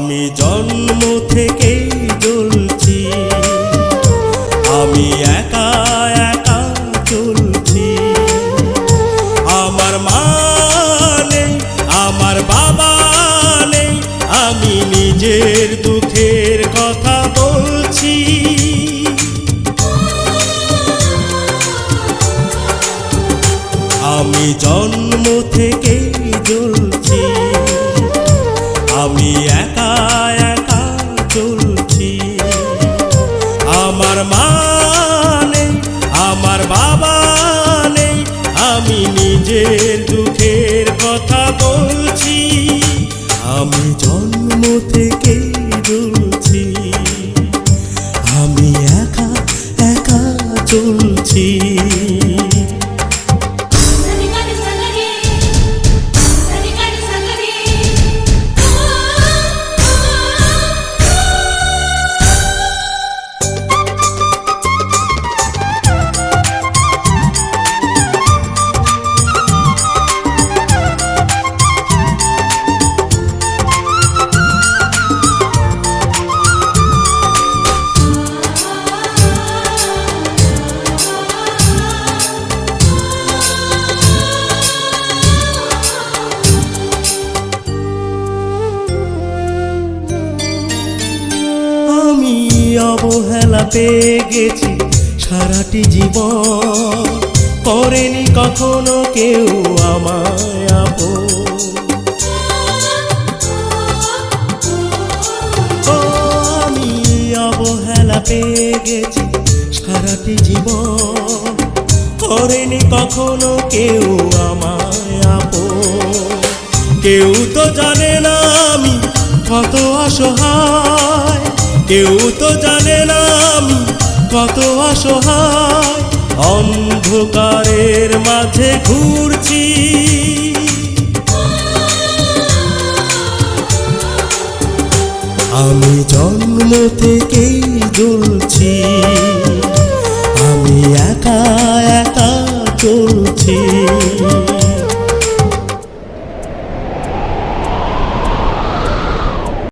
আমি জন্ম থেকে জ্বলছি, আমি একা একা চলছি। আমার মা নেই, আমার বাবা নেই, আমি নিজের দুঃখের কথা বলছি। আমি জন্ম থেকে জ্বলছি, আমি একা একা চলছি। আমার মা নেই, আমার বাবা নেই, আমি নিজের দুঃখের কথা বলছি। আমি জন্ম থেকে জ্বলছি, আমি একা একা চলছি। অবহেলা পেয়ে গেছি সারাটি জীবন, করেনি কখনো কেউ আমায় আপন। আমি অবহেলা পেয়ে গেছি সারাটি জীবন, করেনি কখনো কেউ আমায় আপন। কেউ তো জানে না আমি কত অসহায়, কেউ তো জানে না আমি কত অসহায়। অন্ধকারের মাঝে ঘুরছি, আমি জন্ম থেকেই জ্বলছি, আমি একা একা চলছি।